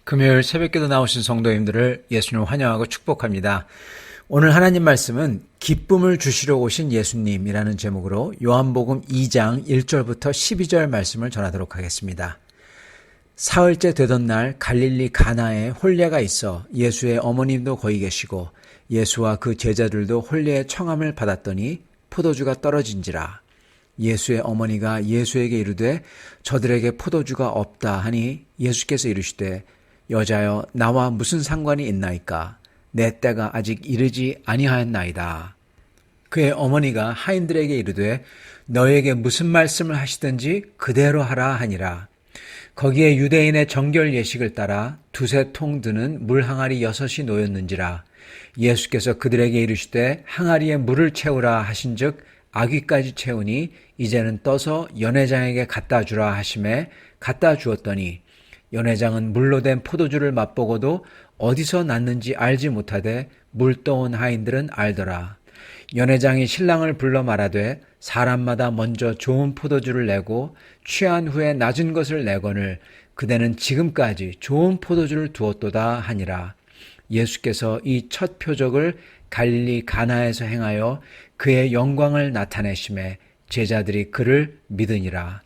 금요일 새벽기도 나오신 성도님들을 예수님 환영하고 축복합니다. 오늘 하나님 말씀은 기쁨을 주시러 오신 예수님이라는 제목으로 요한복음 2장 1절부터 12절 말씀을 전하도록 하겠습니다. 사흘째 되던 날 갈릴리 가나에 혼례가 있어 예수의 어머님도 거기 계시고 예수와 그 제자들도 혼례의 청함을 받았더니 포도주가 떨어진지라. 예수의 어머니가 예수에게 이르되 저들에게 포도주가 없다 하니 예수께서 이르시되 여자여 나와 무슨 상관이 있나이까 내 때가 아직 이르지 아니하였나이다. 그의 어머니가 하인들에게 이르되 너에게 무슨 말씀을 하시든지 그대로 하라 하니라. 거기에 유대인의 정결 예식을 따라 두세 통 드는 물 항아리 6이 놓였는지라. 예수께서 그들에게 이르시되 항아리에 물을 채우라 하신즉 아귀까지 채우니 이제는 떠서 연회장에게 갖다 주라 하심에 갖다 주었더니 연회장은 물로 된 포도주를 맛보고도 어디서 났는지 알지 못하되 물 떠온 하인들은 알더라. 연회장이 신랑을 불러 말하되 사람마다 먼저 좋은 포도주를 내고 취한 후에 낮은 것을 내거늘 그대는 지금까지 좋은 포도주를 두었도다 하니라. 예수께서 이 첫 표적을 갈릴리 가나에서 행하여 그의 영광을 나타내심에 제자들이 그를 믿으니라.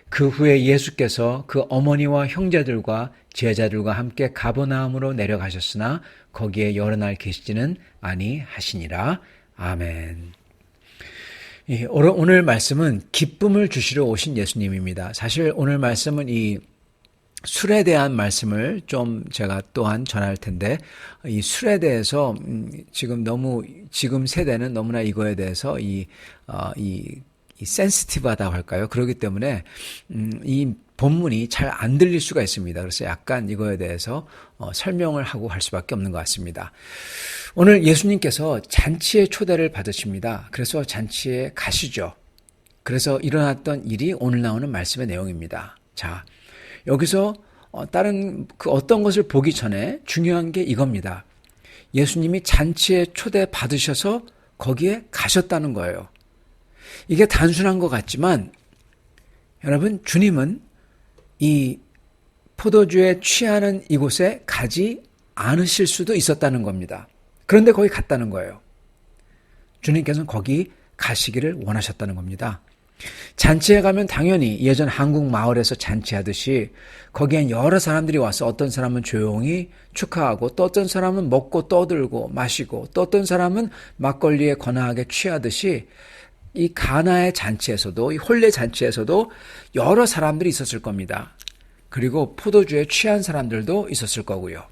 그 후에 예수께서 그 어머니와 형제들과 제자들과 함께 가버나움으로 내려가셨으나 거기에 여러 날 계시지는 아니하시니라. 아멘. 오늘 말씀은 기쁨을 주시러 오신 예수님입니다. 사실 오늘 말씀은 이 술에 대한 말씀을 좀 제가 또한 전할 텐데 이 술에 대해서 지금 세대는 너무나 이거에 대해서 이 센시티브하다고 할까요? 그렇기 때문에 이 본문이 잘 안 들릴 수가 있습니다. 그래서 약간 이거에 대해서 설명을 하고 할 수밖에 없는 것 같습니다. 오늘 예수님께서 잔치의 초대를 받으십니다. 그래서 잔치에 가시죠. 그래서 일어났던 일이 오늘 나오는 말씀의 내용입니다. 자, 여기서 다른 어떤 것을 보기 전에 중요한 게 이겁니다. 예수님이 잔치에 초대 받으셔서 거기에 가셨다는 거예요. 이게 단순한 것 같지만 여러분, 주님은 이 포도주에 취하는 이곳에 가지 않으실 수도 있었다는 겁니다. 그런데 거기 갔다는 거예요. 주님께서는 거기 가시기를 원하셨다는 겁니다. 잔치에 가면 당연히 예전 한국 마을에서 잔치하듯이 거기엔 여러 사람들이 와서 어떤 사람은 조용히 축하하고 또 어떤 사람은 먹고 떠들고 마시고 또 어떤 사람은 막걸리에 거나하게 취하듯이 이 가나의 잔치에서도 이 혼례 잔치에서도 여러 사람들이 있었을 겁니다. 그리고 포도주에 취한 사람들도 있었을 거고요.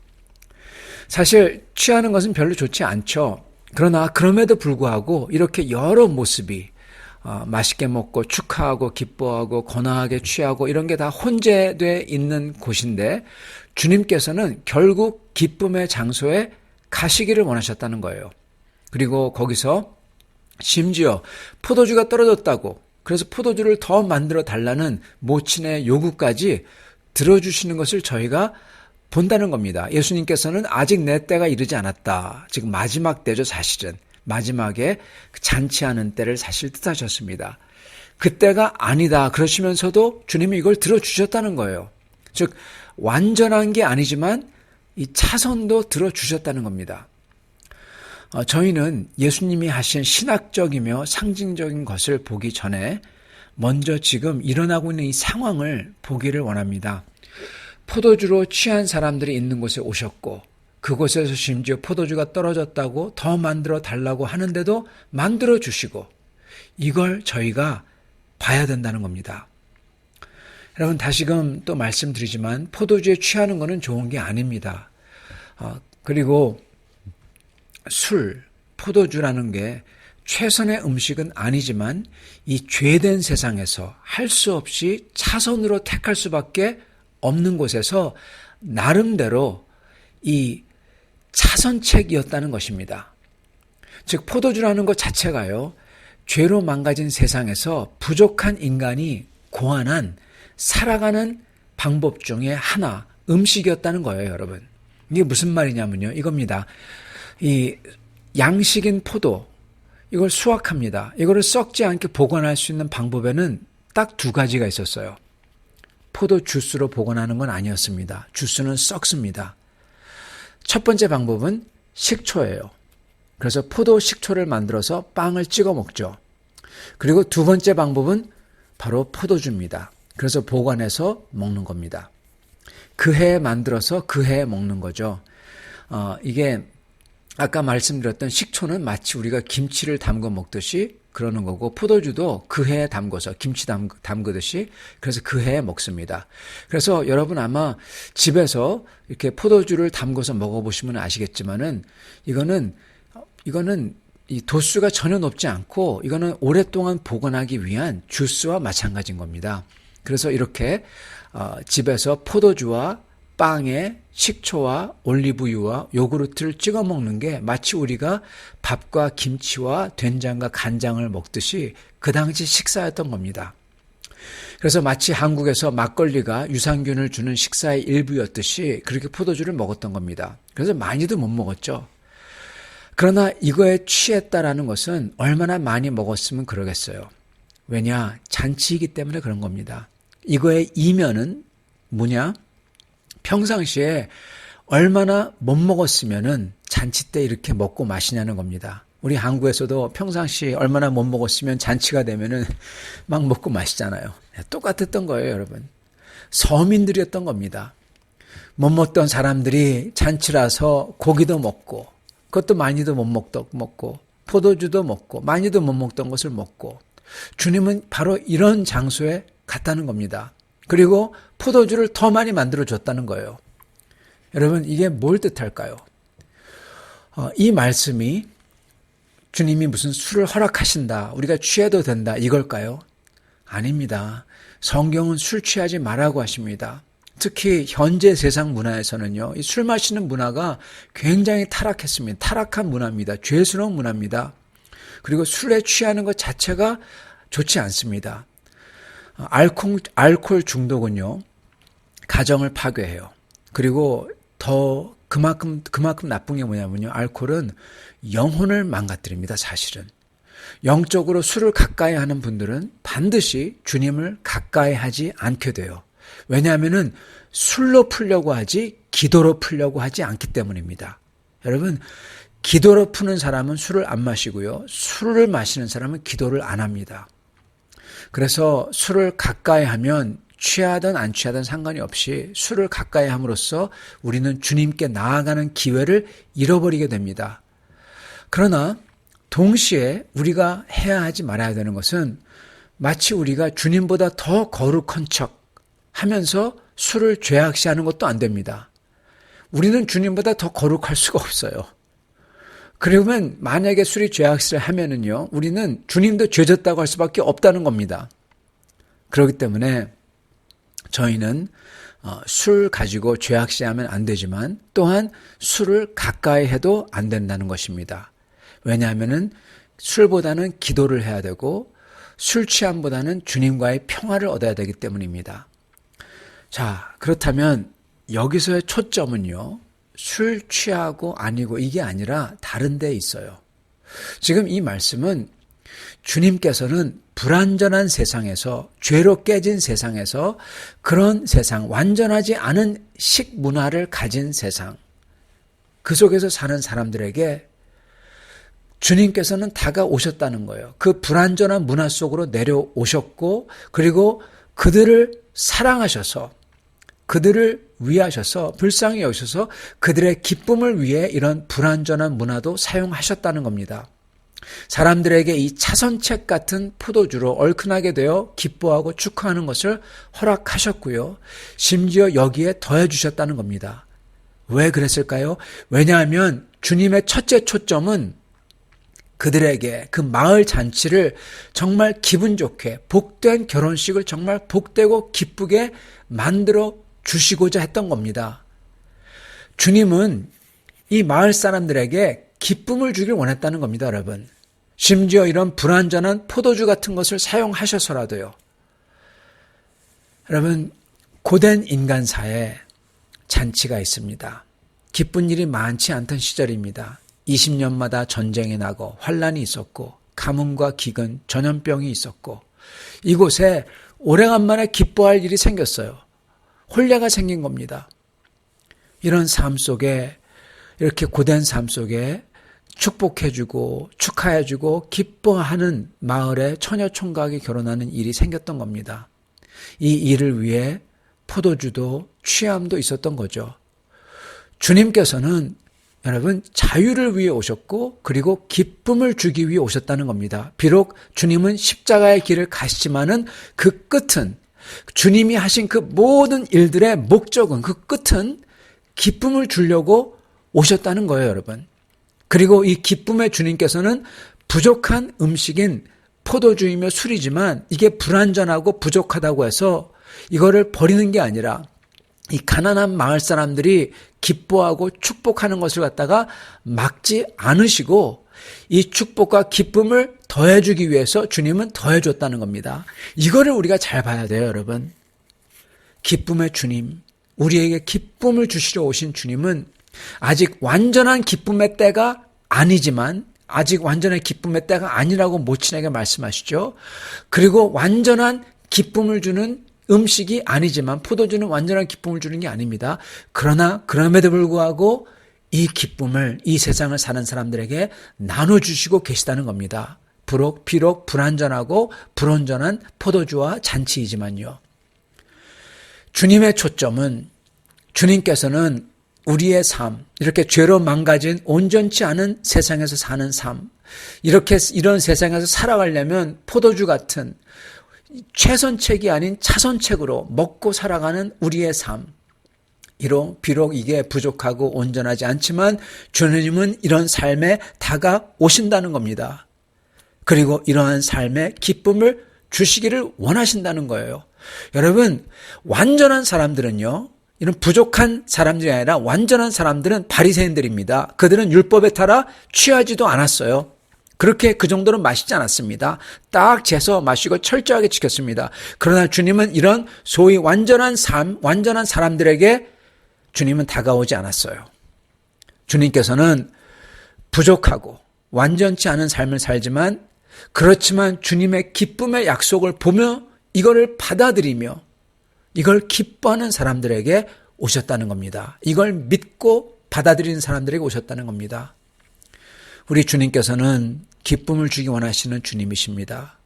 사실 취하는 것은 별로 좋지 않죠. 그러나 그럼에도 불구하고 이렇게 여러 모습이 맛있게 먹고 축하하고 기뻐하고 거나하게 취하고 이런 게 다 혼재되어 있는 곳인데 주님께서는 결국 기쁨의 장소에 가시기를 원하셨다는 거예요. 그리고 거기서 심지어 포도주가 떨어졌다고 그래서 포도주를 더 만들어 달라는 모친의 요구까지 들어주시는 것을 저희가 본다는 겁니다. 예수님께서는 아직 내 때가 이르지 않았다. 지금 마지막 때죠, 사실은. 마지막에 잔치하는 때를 사실 뜻하셨습니다. 그때가 아니다 그러시면서도 주님이 이걸 들어주셨다는 거예요. 즉 완전한 게 아니지만 이 차선도 들어주셨다는 겁니다. 저희는 예수님이 하신 신학적이며 상징적인 것을 보기 전에 먼저 지금 일어나고 있는 이 상황을 보기를 원합니다. 포도주로 취한 사람들이 있는 곳에 오셨고 그곳에서 심지어 포도주가 떨어졌다고 더 만들어 달라고 하는데도 만들어 주시고 이걸 저희가 봐야 된다는 겁니다. 여러분 다시금 또 말씀드리지만 포도주에 취하는 것은 좋은 게 아닙니다. 그리고 술, 포도주라는 게 최선의 음식은 아니지만 이 죄된 세상에서 할 수 없이 차선으로 택할 수밖에 없는 곳에서 나름대로 이 차선책이었다는 것입니다. 즉 포도주라는 것 자체가요. 죄로 망가진 세상에서 부족한 인간이 고안한 살아가는 방법 중에 하나, 음식이었다는 거예요, 여러분. 이게 무슨 말이냐면요. 이겁니다. 이 양식인 포도, 이걸 수확합니다. 이거를 썩지 않게 보관할 수 있는 방법에는 딱 두 가지가 있었어요. 포도 주스로 보관하는 건 아니었습니다. 주스는 썩습니다. 첫 번째 방법은 식초예요. 그래서 포도 식초를 만들어서 빵을 찍어 먹죠. 그리고 두 번째 방법은 바로 포도주입니다. 그래서 보관해서 먹는 겁니다. 그 해에 만들어서 그 해에 먹는 거죠. 이게 아까 말씀드렸던 식초는 마치 우리가 김치를 담궈 먹듯이 그러는 거고, 포도주도 그 해에 담궈서 김치 담그듯이 그래서 그 해에 먹습니다. 그래서 여러분 아마 집에서 이렇게 포도주를 담궈서 먹어보시면 아시겠지만은 이거는 이 도수가 전혀 높지 않고 이거는 오랫동안 보관하기 위한 주스와 마찬가지인 겁니다. 그래서 이렇게 집에서 포도주와 빵에 식초와 올리브유와 요구르트를 찍어 먹는 게 마치 우리가 밥과 김치와 된장과 간장을 먹듯이 그 당시 식사였던 겁니다. 그래서 마치 한국에서 막걸리가 유산균을 주는 식사의 일부였듯이 그렇게 포도주를 먹었던 겁니다. 그래서 많이도 못 먹었죠. 그러나 이거에 취했다라는 것은 얼마나 많이 먹었으면 그러겠어요. 왜냐? 잔치이기 때문에 그런 겁니다. 이거의 이면은 뭐냐? 평상시에 얼마나 못 먹었으면은 잔치 때 이렇게 먹고 마시냐는 겁니다. 우리 한국에서도 평상시에 얼마나 못 먹었으면 잔치가 되면은 막 먹고 마시잖아요. 똑같았던 거예요, 여러분. 서민들이었던 겁니다. 못 먹던 사람들이 잔치라서 고기도 먹고, 그것도 많이도 못 먹고, 포도주도 먹고, 많이도 못 먹던 것을 먹고, 주님은 바로 이런 장소에 갔다는 겁니다. 그리고 포도주를 더 많이 만들어줬다는 거예요. 여러분, 이게 뭘 뜻할까요? 이 말씀이 주님이 무슨 술을 허락하신다, 우리가 취해도 된다, 이걸까요? 아닙니다. 성경은 술 취하지 말라고 하십니다. 특히 현재 세상 문화에서는요, 이 술 마시는 문화가 굉장히 타락했습니다. 타락한 문화입니다. 죄스러운 문화입니다. 그리고 술에 취하는 것 자체가 좋지 않습니다. 알코올 중독은요, 가정을 파괴해요. 그리고 더 그만큼 나쁜 게 뭐냐면요, 알코올은 영혼을 망가뜨립니다, 사실은. 영적으로 술을 가까이 하는 분들은 반드시 주님을 가까이 하지 않게 돼요. 왜냐하면은 술로 풀려고 하지 기도로 풀려고 하지 않기 때문입니다. 여러분, 기도로 푸는 사람은 술을 안 마시고요, 술을 마시는 사람은 기도를 안 합니다. 그래서 술을 가까이 하면 취하든 안 취하든 상관이 없이 술을 가까이 함으로써 우리는 주님께 나아가는 기회를 잃어버리게 됩니다. 그러나 동시에 우리가 해야 하지 말아야 되는 것은 마치 우리가 주님보다 더 거룩한 척 하면서 술을 죄악시하는 것도 안 됩니다. 우리는 주님보다 더 거룩할 수가 없어요. 그러면 만약에 술이 죄악시를 하면은요, 우리는 주님도 죄졌다고 할 수밖에 없다는 겁니다. 그렇기 때문에 저희는 술 가지고 죄악시하면 안 되지만 또한 술을 가까이 해도 안 된다는 것입니다. 왜냐하면은 술보다는 기도를 해야 되고 술 취함보다는 주님과의 평화를 얻어야 되기 때문입니다. 자, 그렇다면 여기서의 초점은요, 술 취하고 아니고 이게 아니라 다른 데 있어요. 지금 이 말씀은 주님께서는 불완전한 세상에서, 죄로 깨진 세상에서, 그런 세상, 완전하지 않은 식문화를 가진 세상, 그 속에서 사는 사람들에게 주님께서는 다가오셨다는 거예요. 그 불완전한 문화 속으로 내려오셨고, 그리고 그들을 사랑하셔서, 그들을 위하셔서, 불쌍히 여기셔서 그들의 기쁨을 위해 이런 불완전한 문화도 사용하셨다는 겁니다. 사람들에게 이 차선책 같은 포도주로 얼큰하게 되어 기뻐하고 축하하는 것을 허락하셨고요, 심지어 여기에 더해 주셨다는 겁니다. 왜 그랬을까요? 왜냐하면 주님의 첫째 초점은 그들에게 그 마을 잔치를 정말 기분 좋게, 복된 결혼식을 정말 복되고 기쁘게 만들어 주시고자 했던 겁니다. 주님은 이 마을 사람들에게 기쁨을 주길 원했다는 겁니다, 여러분. 심지어 이런 불완전한 포도주 같은 것을 사용하셔서라도요. 여러분, 고된 인간사에 잔치가 있습니다. 기쁜 일이 많지 않던 시절입니다. 20년마다 전쟁이 나고 환란이 있었고 가뭄과 기근, 전염병이 있었고 이곳에 오래간만에 기뻐할 일이 생겼어요. 혼례가 생긴 겁니다. 이런 삶 속에, 이렇게 고된 삶 속에 축복해주고 축하해주고 기뻐하는 마을에 처녀 총각이 결혼하는 일이 생겼던 겁니다. 이 일을 위해 포도주도 취함도 있었던 거죠. 주님께서는 여러분 자유를 위해 오셨고 그리고 기쁨을 주기 위해 오셨다는 겁니다. 비록 주님은 십자가의 길을 가시지만은 그 끝은, 주님이 하신 그 모든 일들의 목적은, 그 끝은 기쁨을 주려고 오셨다는 거예요, 여러분. 그리고 이 기쁨의 주님께서는 부족한 음식인 포도주이며 술이지만 이게 불완전하고 부족하다고 해서 이거를 버리는 게 아니라 이 가난한 마을 사람들이 기뻐하고 축복하는 것을 갖다가 막지 않으시고 이 축복과 기쁨을 더해주기 위해서 주님은 더해줬다는 겁니다. 이거를 우리가 잘 봐야 돼요, 여러분. 기쁨의 주님, 우리에게 기쁨을 주시러 오신 주님은 아직 완전한 기쁨의 때가 아니지만, 아직 완전한 기쁨의 때가 아니라고 모친에게 말씀하시죠. 그리고 완전한 기쁨을 주는 음식이 아니지만, 포도주는 완전한 기쁨을 주는 게 아닙니다. 그러나 그럼에도 불구하고 이 기쁨을 이 세상을 사는 사람들에게 나눠주시고 계시다는 겁니다. 비록 불완전하고 불온전한 포도주와 잔치이지만요. 주님의 초점은, 주님께서는 우리의 삶, 이렇게 죄로 망가진 온전치 않은 세상에서 사는 삶, 이런 세상에서 살아가려면 포도주 같은 최선책이 아닌 차선책으로 먹고 살아가는 우리의 삶, 비록 이게 부족하고 온전하지 않지만 주님은 이런 삶에 다가오신다는 겁니다. 그리고 이러한 삶의 기쁨을 주시기를 원하신다는 거예요. 여러분, 완전한 사람들은요, 이런 부족한 사람들이 아니라 완전한 사람들은 바리새인들입니다. 그들은 율법에 따라 취하지도 않았어요. 그렇게 그 정도는 마시지 않았습니다. 딱 재서 마시고 철저하게 지켰습니다. 그러나 주님은 이런 소위 완전한 삶, 완전한 사람들에게 주님은 다가오지 않았어요. 주님께서는 부족하고 완전치 않은 삶을 살지만, 그렇지만 주님의 기쁨의 약속을 보며 이거를 받아들이며 이걸 기뻐하는 사람들에게 오셨다는 겁니다. 이걸 믿고 받아들이는 사람들에게 오셨다는 겁니다. 우리 주님께서는 기쁨을 주기 원하시는 주님이십니다.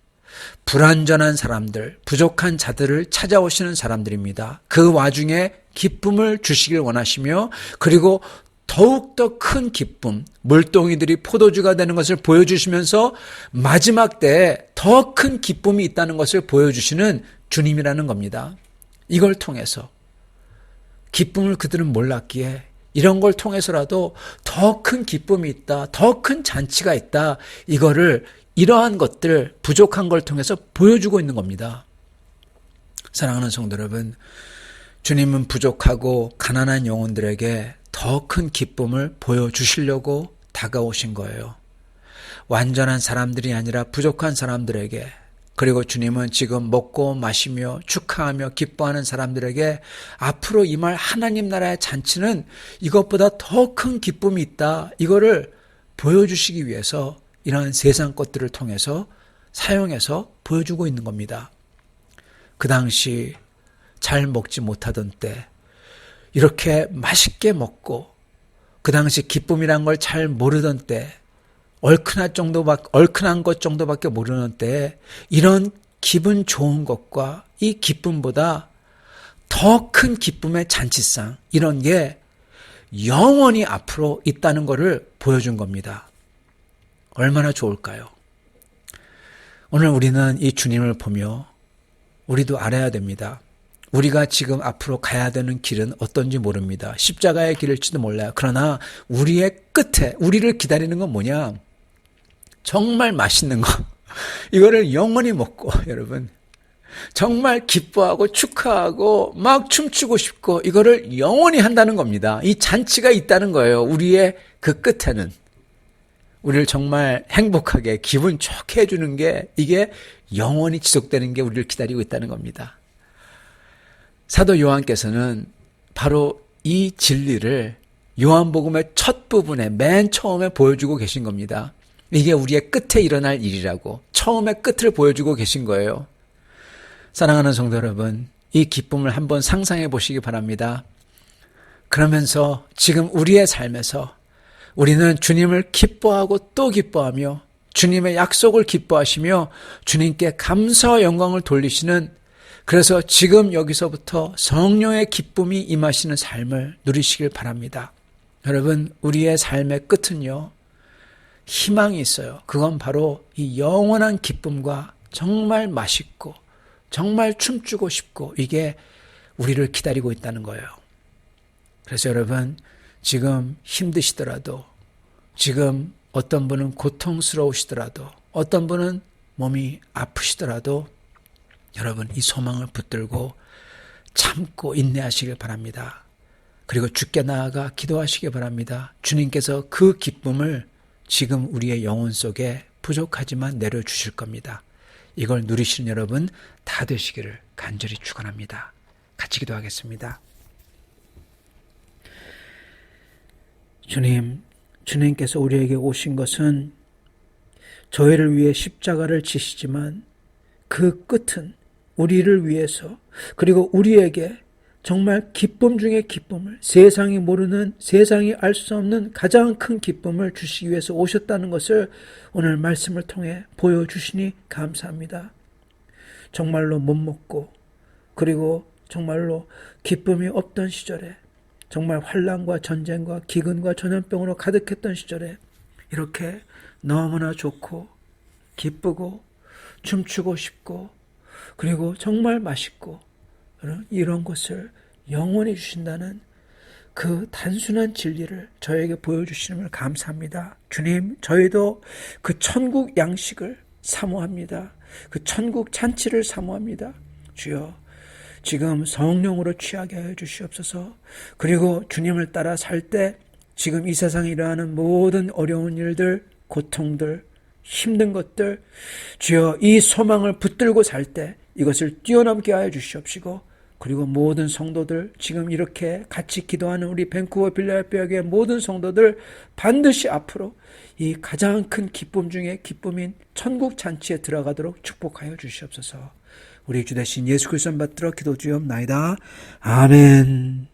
불완전한 사람들, 부족한 자들을 찾아오시는 사람들입니다. 그 와중에 기쁨을 주시길 원하시며, 그리고 더욱더 큰 기쁨, 물동이들이 포도주가 되는 것을 보여주시면서 마지막 때에 더 큰 기쁨이 있다는 것을 보여주시는 주님이라는 겁니다. 이걸 통해서, 기쁨을 그들은 몰랐기에 이런 걸 통해서라도 더 큰 기쁨이 있다, 더 큰 잔치가 있다, 이러한 것들, 부족한 걸 통해서 보여주고 있는 겁니다. 사랑하는 성도 여러분, 주님은 부족하고 가난한 영혼들에게 더 큰 기쁨을 보여주시려고 다가오신 거예요. 완전한 사람들이 아니라 부족한 사람들에게, 그리고 주님은 지금 먹고 마시며 축하하며 기뻐하는 사람들에게 앞으로 임할 하나님 나라의 잔치는 이것보다 더 큰 기쁨이 있다, 이거를 보여주시기 위해서 이러한 세상 것들을 통해서 사용해서 보여주고 있는 겁니다. 그 당시 잘 먹지 못하던 때, 이렇게 맛있게 먹고 그 당시 기쁨이란 걸 잘 모르던 때, 얼큰한 것 정도밖에 모르는 때에 이런 기분 좋은 것과 이 기쁨보다 더 큰 기쁨의 잔치상, 이런 게 영원히 앞으로 있다는 것을 보여준 겁니다. 얼마나 좋을까요? 오늘 우리는 이 주님을 보며 우리도 알아야 됩니다. 우리가 지금 앞으로 가야 되는 길은 어떤지 모릅니다. 십자가의 길일지도 몰라요. 그러나 우리의 끝에 우리를 기다리는 건 뭐냐? 정말 맛있는 거, 이거를 영원히 먹고, 여러분 정말 기뻐하고 축하하고 막 춤추고 싶고, 이거를 영원히 한다는 겁니다. 이 잔치가 있다는 거예요. 우리의 그 끝에는 우리를 정말 행복하게 기분 좋게 해주는 게, 이게 영원히 지속되는 게 우리를 기다리고 있다는 겁니다. 사도 요한께서는 바로 이 진리를 요한복음의 첫 부분에 맨 처음에 보여주고 계신 겁니다. 이게 우리의 끝에 일어날 일이라고 처음에 끝을 보여주고 계신 거예요. 사랑하는 성도 여러분, 이 기쁨을 한번 상상해 보시기 바랍니다. 그러면서 지금 우리의 삶에서 우리는 주님을 기뻐하고 또 기뻐하며 주님의 약속을 기뻐하시며 주님께 감사와 영광을 돌리시는, 그래서 지금 여기서부터 성령의 기쁨이 임하시는 삶을 누리시길 바랍니다. 여러분, 우리의 삶의 끝은요, 희망이 있어요. 그건 바로 이 영원한 기쁨과 정말 맛있고 정말 춤추고 싶고, 이게 우리를 기다리고 있다는 거예요. 그래서 여러분, 지금 힘드시더라도, 지금 어떤 분은 고통스러우시더라도, 어떤 분은 몸이 아프시더라도 여러분, 이 소망을 붙들고 참고 인내하시길 바랍니다. 그리고 주께 나아가 기도하시기 바랍니다. 주님께서 그 기쁨을 지금 우리의 영혼 속에 부족하지만 내려주실 겁니다. 이걸 누리시는 여러분 다 되시기를 간절히 축원합니다. 같이 기도하겠습니다. 주님, 주님께서 우리에게 오신 것은 저희를 위해 십자가를 지시지만 그 끝은 우리를 위해서, 그리고 우리에게 정말 기쁨 중에 기쁨을, 세상이 모르는, 세상이 알 수 없는 가장 큰 기쁨을 주시기 위해서 오셨다는 것을 오늘 말씀을 통해 보여주시니 감사합니다. 정말로 못 먹고, 그리고 정말로 기쁨이 없던 시절에, 정말 환난과 전쟁과 기근과 전염병으로 가득했던 시절에 이렇게 너무나 좋고 기쁘고 춤추고 싶고 그리고 정말 맛있고 이런 것을 영원히 주신다는 그 단순한 진리를 저에게 보여주시는 걸 감사합니다. 주님, 저희도 그 천국 양식을 사모합니다. 그 천국 잔치를 사모합니다. 주여, 지금 성령으로 취하게 하여 주시옵소서. 그리고 주님을 따라 살 때 지금 이 세상에 일어나는 모든 어려운 일들, 고통들, 힘든 것들, 주여 이 소망을 붙들고 살 때 이것을 뛰어넘게 하여 주시옵시고, 그리고 모든 성도들, 지금 이렇게 같이 기도하는 우리 밴쿠버 빌라델피아교회 모든 성도들 반드시 앞으로 이 가장 큰 기쁨 중에 기쁨인 천국 잔치에 들어가도록 축복하여 주시옵소서. 우리 주 대신 예수 그리스도 받들어 기도 주옵나이다. 아멘.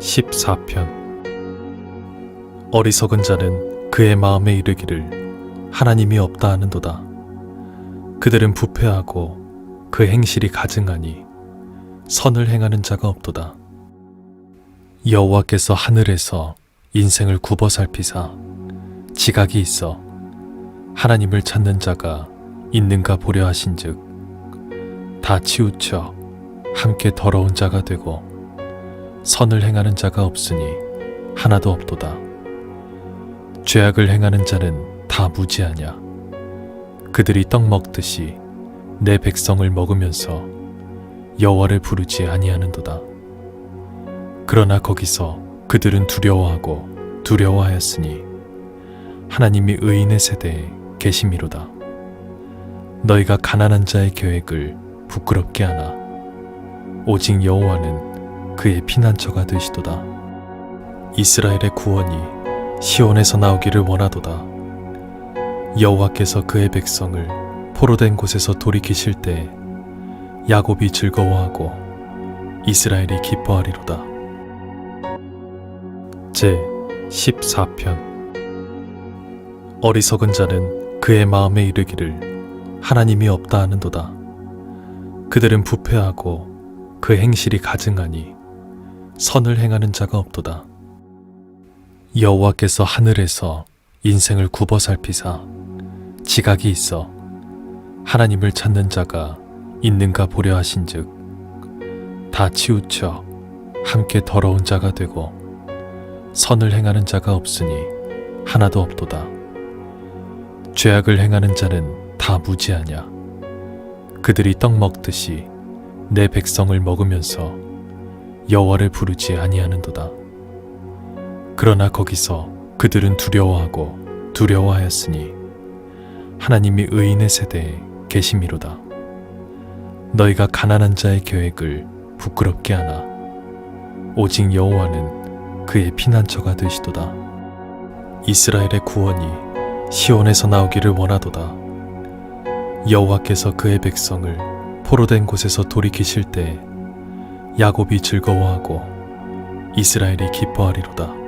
14편. 어리석은 자는 그의 마음에 이르기를 하나님이 없다 하는도다. 그들은 부패하고 그 행실이 가증하니 선을 행하는 자가 없도다. 여호와께서 하늘에서 인생을 굽어 살피사 지각이 있어 하나님을 찾는 자가 있는가 보려 하신즉 다 치우쳐 함께 더러운 자가 되고 선을 행하는 자가 없으니 하나도 없도다. 죄악을 행하는 자는 다 무지하냐. 그들이 떡 먹듯이 내 백성을 먹으면서 여호와를 부르지 아니하는도다. 그러나 거기서 그들은 두려워하고 두려워하였으니 하나님이 의인의 세대에 계심이로다. 너희가 가난한 자의 계획을 부끄럽게 하나 오직 여호와는 그의 피난처가 되시도다. 이스라엘의 구원이 시온에서 나오기를 원하도다. 여호와께서 그의 백성을 포로된 곳에서 돌이키실 때 야곱이 즐거워하고 이스라엘이 기뻐하리로다. 제 14편. 어리석은 자는 그의 마음에 이르기를 하나님이 없다 하는도다. 그들은 부패하고 그 행실이 가증하니 선을 행하는 자가 없도다. 여호와께서 하늘에서 인생을 굽어 살피사 지각이 있어 하나님을 찾는 자가 있는가 보려 하신즉 다 치우쳐 함께 더러운 자가 되고 선을 행하는 자가 없으니 하나도 없도다. 죄악을 행하는 자는 다 무지하냐. 그들이 떡 먹듯이 내 백성을 먹으면서 여호와를 부르지 아니하는도다. 그러나 거기서 그들은 두려워하고 두려워하였으니 하나님이 의인의 세대에 계심이로다. 너희가 가난한 자의 계획을 부끄럽게 하나 오직 여호와는 그의 피난처가 되시도다. 이스라엘의 구원이 시온에서 나오기를 원하도다. 여호와께서 그의 백성을 포로된 곳에서 돌이키실 때 야곱이 즐거워하고 이스라엘이 기뻐하리로다.